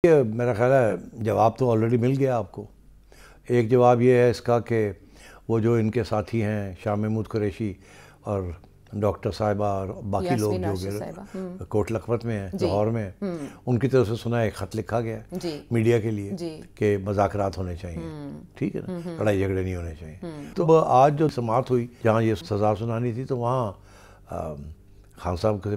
میرا خیال ہے جواب تو آلریڈی مل گیا آپ کو۔ ایک جواب یہ ہے اس کا کہ وہ جو ان کے ساتھی ہیں شاہ محمود قریشی اور ڈاکٹر صاحبہ اور باقی لوگ جو کوٹ لکھپت میں ہیں، لاہور میں، ان کی طرف سے سنا ایک خط لکھا گیا میڈیا کے لیے کہ مذاکرات ہونے چاہیے، ٹھیک ہے نا، لڑائی جھگڑے نہیں ہونے چاہیے۔ تو آج جو سماعت ہوئی جہاں یہ سزا سنانی تھی تو وہاں خان صاحب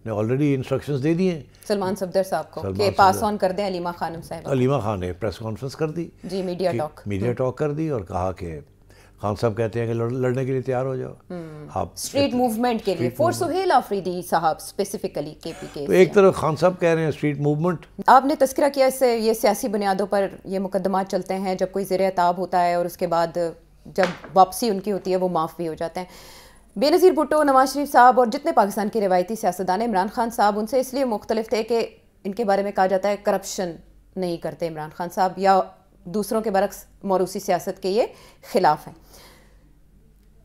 نے آلریڈی انسٹرکشنز دے دیے ہیں سلمان صفدر صاحب کو کہ پاس آن کر دیں علیمہ خانم صاحبہ۔ علیمہ خان نے پریس کانفرنس کر دی، جی، میڈیا ٹاک کر دی اور کہا کہ خان صاحب کہتے ہیں کہ لڑنے کے لیے تیار ہو جاؤ آپ اسٹریٹ موومنٹ کے لیے، فور سہیل آفریدی صاحب اسپیسیفکلی کے پی کے۔ تو ایک طرف خان صاحب کہہ رہے ہیں اسٹریٹ موومنٹ، آپ نے تذکرہ کیا اس سے یہ سیاسی بنیادوں پر یہ مقدمات چلتے ہیں جب کوئی زیر عتاب ہوتا ہے اور اس کے بعد جب واپسی ان کی ہوتی ہے وہ معاف بھی ہو جاتے ہیں۔ بے نظیر بھٹو، نواز شریف صاحب اور جتنے پاکستان کے روایتی سیاستدان، عمران خان صاحب ان سے اس لیے مختلف تھے کہ ان کے بارے میں کہا جاتا ہے کرپشن نہیں کرتے عمران خان صاحب، یا دوسروں کے برعکس موروثی سیاست کے یہ خلاف ہیں۔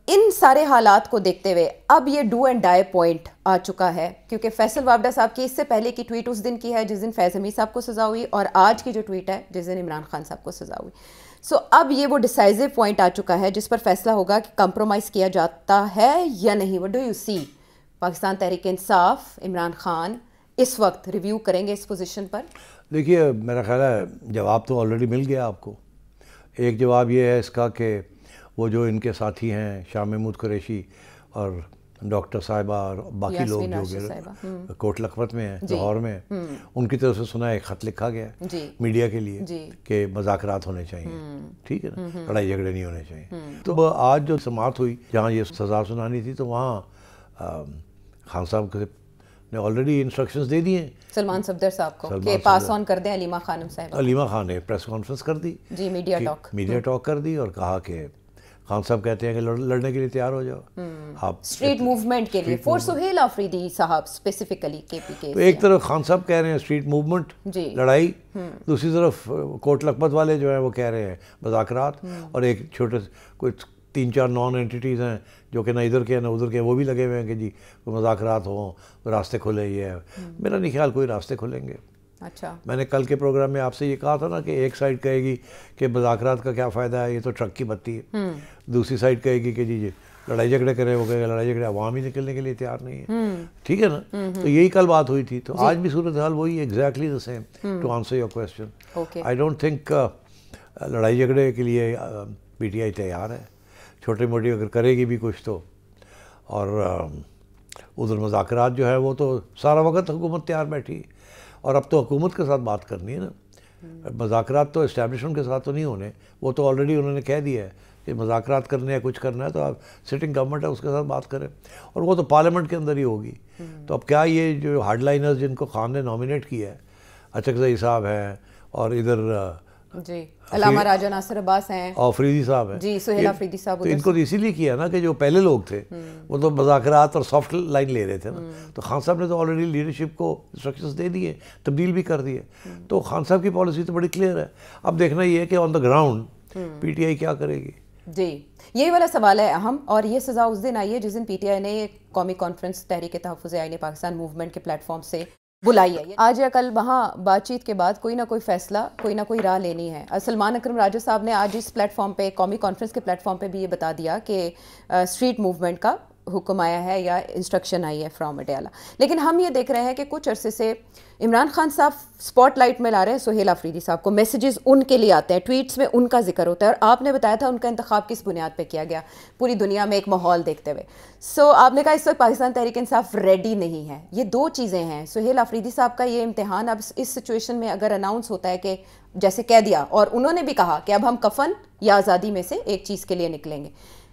ان سارے حالات کو دیکھتے ہوئے اب یہ ڈو اینڈ ڈائی پوائنٹ آ چکا ہے، کیونکہ فیصل وابڈہ صاحب کی اس سے پہلے کی ٹویٹ اس دن کی ہے جس دن فیض حمید صاحب کو سزا ہوئی، اور آج کی جو ٹویٹ ہے جس دن عمران خان صاحب کو سزا ہوئی۔ سو اب یہ وہ ڈیسائزو پوائنٹ آ چکا ہے جس پر فیصلہ ہوگا کہ کمپرومائز کیا جاتا ہے یا نہیں۔ وٹ ڈو یو سی؟ پاکستان تحریک انصاف، عمران خان اس وقت ریویو کریں گے اس پوزیشن پر؟ دیکھیے میرا خیال ہے جواب تو آلریڈی مل گیا آپ کو۔ ایک جواب یہ ہے اس کا کہ وہ جو ان کے ساتھی ہیں شاہ محمود قریشی اور ڈاکٹر صاحبہ اور باقی لوگ جو کوٹ لکھپت میں ہیں، لاہور میں، ان کی طرف سے سنا ایک خط لکھا گیا میڈیا کے لیے کہ مذاکرات ہونے چاہیے، ٹھیک ہے نا، لڑائی جھگڑے نہیں ہونے چاہیے۔ تو آج جو سماعت ہوئی جہاں یہ سزا سنانی تھی تو وہاں خان صاحب نے آلریڈی انسٹرکشنز دے دیے ہیں سلمان صفدر صاحب کو کہ پاس آن کر دیں علیمہ خانم صاحبہ۔ علیمہ خان نے پریس کانفرنس کر دی، جی، میڈیا ٹاک کر دی اور کہا کہ خان صاحب کہتے ہیں کہ لڑنے کے لیے تیار ہو جاؤ آپ اسٹریٹ موومنٹ کے لیے، فور سہیل آفریدی صاحب اسپیسیفکلی کے پی کے۔ تو ایک طرف خان صاحب کہہ رہے ہیں اسٹریٹ موومنٹ لڑائی، دوسری طرف کوٹ لکھپت والے جو ہیں وہ کہہ رہے ہیں مذاکرات، اور ایک چھوٹے کوئی 3-4 نان اینٹیز ہیں جو کہ نہ ادھر کے نہ ادھر کے، وہ بھی لگے ہوئے ہیں کہ جی کوئی مذاکرات ہوں، راستے کھلے۔ یہ ہے میرا نہیں خیال کوئی راستے کھلیں گے۔ اچھا، میں نے کل کے پروگرام میں آپ سے یہ کہا تھا نا کہ ایک سائڈ کہے گی کہ مذاکرات کا کیا فائدہ ہے، یہ تو ٹرک کی بتی ہے، دوسری سائڈ کہے گی کہ جی لڑائی جھگڑے کریں، وہ کہے گا لڑائی جھگڑے عوام ہی نکلنے کے لیے تیار نہیں ہے، ٹھیک ہے نا۔ تو یہی کل بات ہوئی تھی، تو آج بھی صورتحال وہی exactly the same. To answer your question, I don't think لڑائی جھگڑے کے لیے پی ٹی آئی تیار ہے، چھوٹی موٹی اگر کرے گی بھی کچھ تو، اور ادھر مذاکرات جو ہے وہ تو سارا وقت حکومت تیار بیٹھی، اور اب تو حکومت کے ساتھ بات کرنی ہے نا، مذاکرات تو اسٹیبلشمنٹ کے ساتھ تو نہیں ہونے، وہ تو آلریڈی انہوں نے کہہ دیا ہے کہ مذاکرات کرنے یا کچھ کرنا ہے تو آپ سٹنگ گورنمنٹ ہے اس کے ساتھ بات کریں، اور وہ تو پارلیمنٹ کے اندر ہی ہوگی۔ تو اب کیا یہ جو ہارڈ لائنرز جن کو خان نے نامینیٹ کیا ہے، اچکزئی صاحب ہیں اور ادھر جی علامہ راجہ ناصر عباس ہیں، آفریدی صاحب ہیں، جی سہیل آفریدی صاحب، تو ان کو اسی لیے کیا نا کہ جو پہلے لوگ تھے وہ تو مذاکرات اور سافٹ لائن لے رہے تھے نا، تو خان صاحب نے تو آلریڈی لیڈرشپ کو انسٹرکشنز دے دیے، تبدیل بھی کر دیے، تو خان صاحب کی پالیسی تو بڑی کلیئر ہے۔ اب دیکھنا یہ ہے کہ آن دا گراؤنڈ پی ٹی آئی کیا کرے گی۔ جی یہی والا سوال ہے اہم، اور یہ سزا اس دن آئی ہے جس دن پی ٹی آئی نے قومی کانفرنس تحریک تحفظ آئین پاکستان موومنٹ کے پلیٹ فارم سے بلائی ہے۔ آج یا کل وہاں بات چیت کے بعد کوئی نہ کوئی فیصلہ، کوئی نہ کوئی راہ لینی ہے۔ سلمان اکرم راجہ صاحب نے آج اس پلیٹ فارم پہ، قومی کانفرنس کے پلیٹ فارم پہ بھی یہ بتا دیا کہ اسٹریٹ موومنٹ کا حکم آیا ہے یا انسٹرکشن آئی ہے فرام اڈیالہ، لیکن ہم یہ دیکھ رہے ہیں کہ کچھ عرصے سے عمران خان صاحب اسپاٹ لائٹ میں لا رہے ہیں سہیل آفریدی صاحب کو، میسیجز ان کے لیے آتے ہیں، ٹویٹس میں ان کا ذکر ہوتا ہے، اور آپ نے بتایا تھا ان کا انتخاب کس بنیاد پہ کیا گیا پوری دنیا میں ایک ماحول دیکھتے ہوئے۔ سو آپ نے کہا اس وقت پاکستان تحریک انصاف ریڈی نہیں ہے۔ یہ دو چیزیں ہیں، سہیل آفریدی صاحب کا یہ امتحان اب اس سچویشن میں اگر اناؤنس ہوتا ہے کہ جیسے کہہ دیا، اور انہوں نے بھی کہا کہ اب ہم کفن یا آزادی میں سے ایک چیز کے لیے نکلیں گے،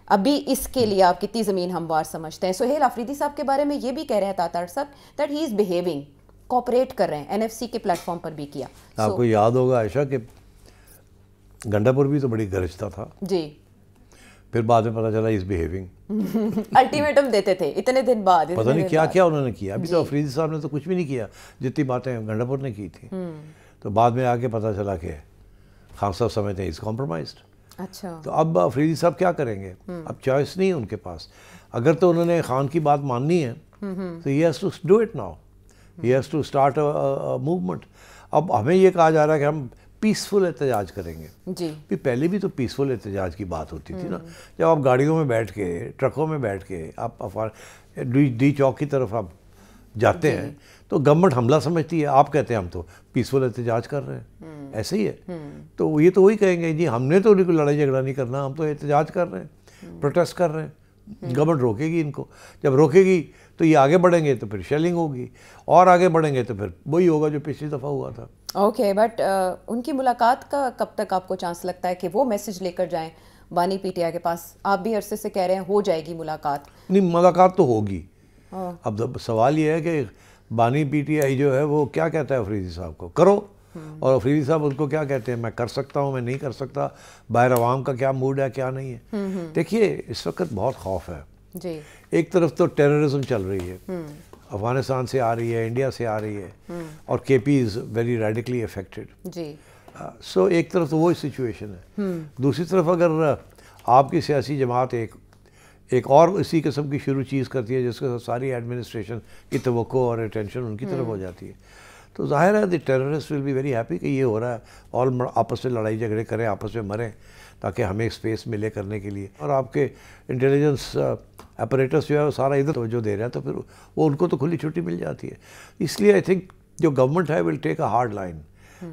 ابھی اس کے لیے آپ کتنی زمین ہموار سمجھتے ہیں؟ سہیل آفریدی صاحب کے بارے میں یہ بھی کہہ رہے ہیں تاتار صاحب that he is behaving, cooperate کر رہے ہیں، این ایف سی کے پلیٹ فارم پر بھی کیا۔ آپ کو یاد ہوگا عائشہ کہ گنڈا پور بھی تو بڑی گرجتا تھا، جی پھر بعد میں پتہ چلا از بیہیونگ، الٹیمیٹم دیتے تھے اتنے دن بعد، پتہ نہیں کیا کیا انہوں نے کیا۔ ابھی تو آفریدی صاحب نے تو کچھ بھی نہیں کیا جتنی باتیں گنڈا پور نے کی تھی، تو بعد میں آ کے پتہ چلا کہ خان صاحب سمجھتے ہیں از کمپرومائزڈ۔ اچھا، تو اب آفریدی صاحب کیا کریں گے؟ اب چوائس نہیں ہے ان کے پاس، اگر تو انہوں نے خان کی بات ماننی ہے تو he has to do it now, he has to start movement. اب ہمیں یہ کہا جا رہا ہے کہ ہم پیسفل احتجاج کریں گے. جی پہلے بھی تو پیسفل احتجاج کی بات ہوتی تھی نا, جب آپ گاڑیوں میں بیٹھ کے, ٹرکوں میں بیٹھ کے آپ ڈی چوک کی طرف آپ جاتے ہیں تو گورنمنٹ حملہ سمجھتی ہے, آپ کہتے ہیں ہم تو پیسفل احتجاج کر رہے ہیں. ایسے ہی ہے. تو یہ تو وہی کہیں گے جی ہم نے تو کوئی لڑائی جھگڑا نہیں کرنا, ہم تو احتجاج کر رہے ہیں, پروٹیسٹ کر رہے ہیں. گورنمنٹ روکے گی ان کو, جب روکے گی تو یہ آگے بڑھیں گے تو پھر شیلنگ ہوگی, اور آگے بڑھیں گے تو پھر وہی ہوگا جو پچھلی دفعہ ہوا تھا. اوکے, بٹ ان کی ملاقات کا کب تک آپ کو چانس لگتا ہے کہ وہ میسج لے کر جائیں بانی پی ٹی آئی کے پاس؟ آپ بھی عرصے سے کہہ رہے ہیں ہو جائے گی ملاقات. نہیں, ملاقات تو ہوگی. اب سوال یہ ہے کہ بانی پی ٹی آئی جو ہے وہ کیا کہتا ہے افریدی صاحب کو کرو, اور افریدی صاحب ان کو کیا کہتے ہیں میں کر سکتا ہوں, میں نہیں کر سکتا. باہر عوام کا کیا موڈ ہے کیا نہیں ہے. دیکھیے اس وقت بہت خوف ہے. جی ایک طرف تو ٹیررزم چل رہی ہے, افغانستان سے آ رہی ہے, انڈیا سے آ رہی ہے, اور کے پی از ویری ریڈیکلی افیکٹڈ. جی سو ایک طرف تو وہ سچویشن ہے. دوسری طرف اگر آپ کی سیاسی جماعت ایک اور اسی قسم کی شروع چیز کرتی ہے جس کے ساتھ ساری ایڈمنسٹریشن کی توقع اور اٹینشن ان کی طرف ہو جاتی ہے, تو ظاہر ہے the terrorist will be very happy کہ یہ ہو رہا ہے, اور آپس میں لڑائی جھگڑے کریں, آپس میں مریں, تاکہ ہمیں اسپیس ملے کرنے کے لیے. اور آپ کے انٹیلیجنس اپریٹس جو ہے وہ سارا ادھر توجہ دے رہا ہے, تو پھر وہ ان کو تو کھلی چھٹی مل جاتی ہے. اس لیے آئی تھنک جو گورنمنٹ ہے ول ٹیک اے ہارڈ لائن,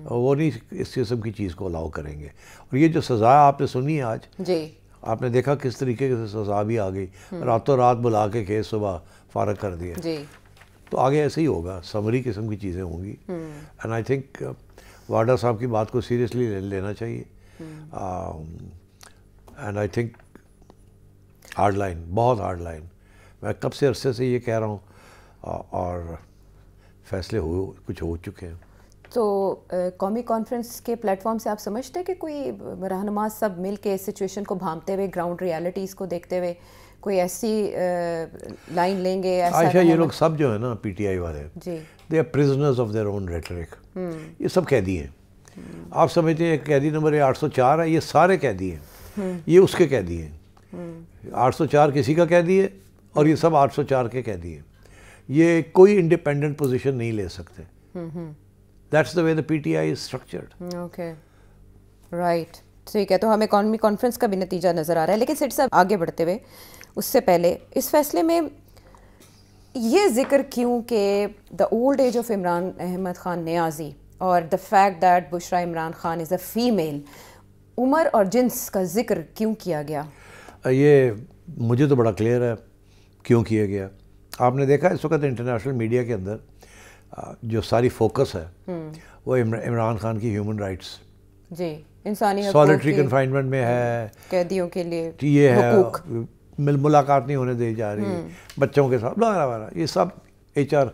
وہ نہیں اس قسم کی چیز کو الاؤ کریں گے. اور یہ جو سزا آپ نے سنی ہے آج, جی آپ نے دیکھا کس طریقے سے سزا بھی آ گئی, راتوں رات بلا کے کیس صبح فارغ کر دیا. جی تو آگے ایسے ہی ہوگا, سمری قسم کی چیزیں ہوں گی. اینڈ آئی تھنک واڈا صاحب کی بات کو سیریسلی لینا چاہیے. And I think hard line, بہت ہارڈ لائن. میں کب سے عرصے سے یہ کہہ رہا ہوں, اور فیصلے کچھ ہو چکے ہیں. تو قومی کانفرنس کے پلیٹ فارم سے آپ سمجھتے ہیں کہ کوئی رہنما سب مل کے سچویشن کو بھانپتے ہوئے, گراؤنڈ ریالٹیز کو دیکھتے ہوئے کوئی ایسی لائن لیں گے؟ عائشہ یہ لوگ سب جو ہے نا پی ٹی آئی والے, جی they are prisoners of their own rhetoric. یہ سب قیدی ہیں. آپ سمجھتے ہیں قیدی نمبر 804 ہے, یہ سارے قیدی ہیں, یہ اس کے قیدی ہیں. 804 کسی کا قیدی ہے, اور یہ سب 804 کے قیدی ہیں. یہ کوئی انڈیپینڈنٹ پوزیشن نہیں لے سکتے. That's the way the PTI is structured. Okay right, ٹھیک ہے. تو ہمیں قومی کانفرنس کا بھی نتیجہ نظر آ رہا ہے. لیکن سیٹ صاحب آگے بڑھتے ہوئے اس سے پہلے اس فیصلے میں یہ ذکر کیوں کہ the old age of Imran Ahmed Khan Niazi اور the fact that Bushra Imran Khan is a female, عمر اور جنس کا ذکر کیوں کیا گیا؟ یہ مجھے تو بڑا کلیئر ہے کیوں کیا گیا. آپ نے دیکھا اس وقت انٹرنیشنل میڈیا کے اندر جو ساری فوکس ہے وہ عمران خان کی ہیومن رائٹس, جی انسانی حقوق, سالٹری کنفائنمنٹ میں ہے, قیدیوں کے لیے یہ ہے, ملاقات نہیں ہونے دی جا رہی بچوں کے ساتھ, یہ سب ایچ آر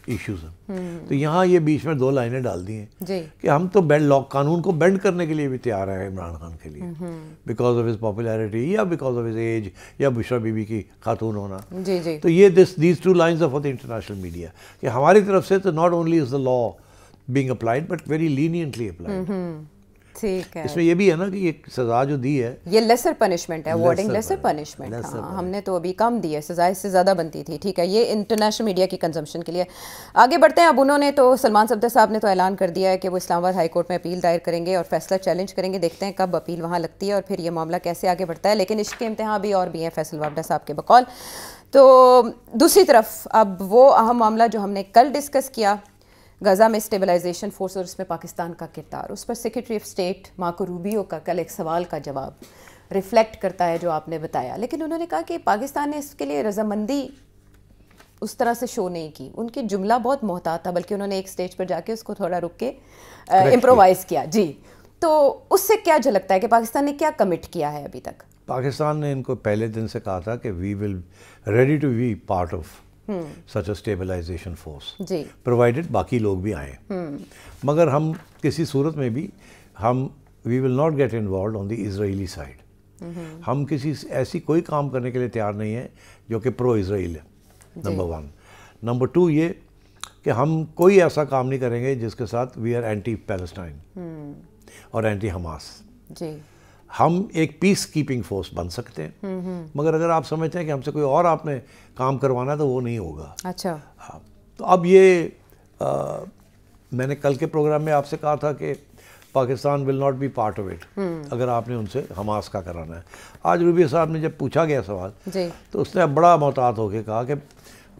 ایشوز ہیں. تو یہاں یہ بیچ میں 2 لائنیں ڈال دی ہیں کہ ہم تو قانون کو بینڈ کرنے کے لیے بھی تیار ہیں عمران خان کے لیے, بیکاز آف ہز پاپولیرٹی یا بیکاز آف ہز ایج یا بشرا بی بی کی خاتون ہونا. تو یہ these 2 lines of the international media کہ ہماری طرف سے تو not only is the law being applied but very leniently applied. ٹھیک ہے. اس میں یہ بھی ہے نا کہ یہ سزا جو دی ہے یہ لیسر پنشمنٹ ہے, اوارڈنگ لیسر پنشمنٹ. ہاں ہم نے تو ابھی کم دی ہے, سزا اس سے زیادہ بنتی تھی. ٹھیک ہے, یہ انٹرنیشنل میڈیا کی کنزمپشن کے لیے. آگے بڑھتے ہیں. اب انہوں نے تو سلمان صفدر صاحب نے تو اعلان کر دیا ہے کہ وہ اسلام آباد ہائی کورٹ میں اپیل دائر کریں گے اور فیصلہ چیلنج کریں گے. دیکھتے ہیں کب اپیل وہاں لگتی ہے اور پھر یہ معاملہ کیسے آگے بڑھتا ہے. لیکن اس کے امتحان بھی اور بھی ہیں فیصل واوڈا صاحب کے بقول. تو دوسری طرف اب وہ اہم معاملہ جو ہم نے کل ڈسکس کیا, غزہ میں اسٹیبلائزیشن فورس اور اس میں پاکستان کا کردار, اس پر secretary of state Marco Rubio کا کل ایک سوال کا جواب ریفلیکٹ کرتا ہے جو آپ نے بتایا. لیکن انہوں نے کہا کہ پاکستان نے اس کے لیے رضامندی اس طرح سے شو نہیں کی. ان کی جملہ بہت محتاط تھا, بلکہ انہوں نے ایک سٹیج پر جا کے اس کو تھوڑا رک کے امپرووائز کیا. جی, تو اس سے کیا جھلکتا ہے کہ پاکستان نے کیا کمٹ کیا ہے ابھی تک؟ پاکستان نے ان کو پہلے دن سے کہا تھا کہ we will ready to be part of such a stabilization force, جی پرووائڈیڈ باقی لوگ بھی آئیں. مگر ہم کسی صورت میں بھی we will not get involved on the Israeli side. ہم کسی ایسی کوئی کام کرنے کے لیے تیار نہیں ہیں جو کہ پرو اسرائیل ہے, نمبر 1. نمبر 2 یہ کہ ہم کوئی ایسا کام نہیں کریں گے جس کے ساتھ وی آر اینٹی پیلسٹائن اور اینٹی حماس. جی, ہم ایک پیس کیپنگ فورس بن سکتے ہیں, مگر اگر آپ سمجھتے ہیں کہ ہم سے کوئی اور آپ نے کام کروانا ہے تو وہ نہیں ہوگا. اچھا, تو اب یہ میں نے کل کے پروگرام میں آپ سے کہا تھا کہ Pakistan will not be part of it اگر آپ نے ان سے حماس کا کرانا ہے. آج روبیہ صاحب نے جب پوچھا گیا سوال تو اس نے بڑا محتاط ہو کے کہا کہ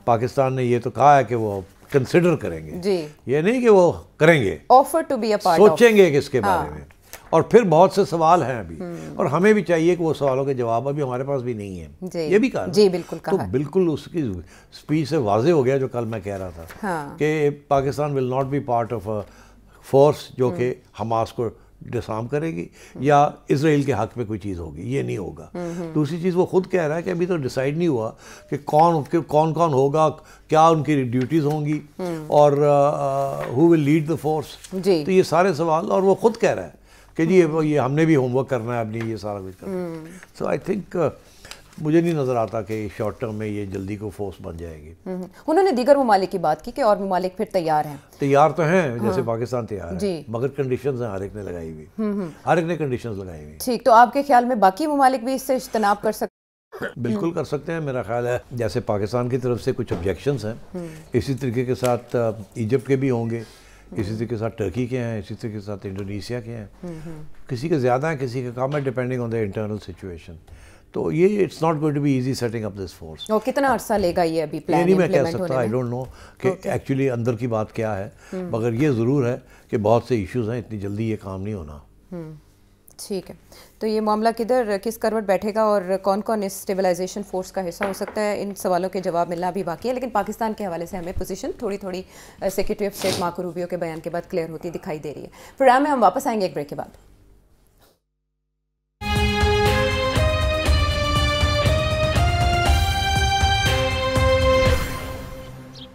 پاکستان نے یہ تو کہا ہے کہ وہ کنسیڈر کریں گے, یہ نہیں کہ وہ کریں گے, offer to be a part, سوچیں گے کہ اس کے بارے میں. اور پھر بہت سے سوال ہیں ابھی, اور ہمیں بھی چاہیے کہ وہ سوالوں کے جواب ابھی ہمارے پاس بھی نہیں ہیں. یہ بھی کہا جی بالکل کہا, تو بالکل اس کی اسپیچ سے واضح ہو گیا جو کل میں کہہ رہا تھا کہ Pakistan will not be part of force جو کہ حماس کو ڈسارم کرے گی یا اسرائیل کے حق میں کوئی چیز ہوگی, یہ نہیں ہوگا. دوسری چیز وہ خود کہہ رہا ہے کہ ابھی تو ڈیسائیڈ نہیں ہوا کہ کون کون ہوگا, کیا ان کی ڈیوٹیز ہوں گی, اور ہو ول لیڈ دا فورس. تو یہ سارے سوال, اور وہ خود کہہ رہا ہے کہ جی یہ ہم نے بھی ہوم ورک کرنا ہے, اب نہیں یہ سارا کچھ کرنا ہے. سو آئی تھنک مجھے نہیں نظر آتا کہ شارٹ ٹرم میں یہ جلدی کو فورس بن جائے گی. انہوں نے دیگر ممالک کی بات کی کہ اور ممالک پھر تیار ہیں. تیار تو ہیں, جیسے پاکستان تیار ہے, مگر کنڈیشنز ہیں ہر ایک نے لگائی ہوئی, ہر ایک نے کنڈیشنز لگائی ہوئی. ٹھیک, تو آپ کے خیال میں باقی ممالک بھی اس سے اجتناب کر سکتے ہیں؟ بالکل کر سکتے ہیں. میرا خیال ہے جیسے پاکستان کی طرف سے کچھ آبجیکشنز ہیں, اسی طریقے کے ساتھ ایجپٹ کے بھی ہوں گے, اسی طریقے کے ساتھ ٹرکی کے ہیں, اسی طریقے کے ساتھ انڈونیشیا کے ہیں. کسی کے زیادہ ہیں, کسی کے کم ہے, depending on the internal situation. تو یہ it's not going to be easy setting up this force. اور کتنا عرصہ لے گا یہ ابھی پلان نہیں میں امپلیمنٹ کہہ ہونے سکتا, میں؟ آئی ڈونٹ نو کہ ایکچولی اندر کی بات کیا ہے, مگر یہ ضرور ہے کہ بہت سے ایشوز ہیں, اتنی جلدی یہ کام نہیں ہونا. ٹھیک ہے, تو یہ معاملہ کدھر کس کروٹ بیٹھے گا اور کون کون اس اسٹیبلائزیشن فورس کا حصہ ہو سکتا ہے, ان سوالوں کے جواب ملنا بھی باقی ہے. لیکن پاکستان کے حوالے سے ہمیں پوزیشن تھوڑی secretary of state Marco Rubio کے بیان کے بعد کلیئر ہوتی دکھائی دے رہی ہے. پروگرام میں ہم واپس آئیں گے ایک بریک کے بعد.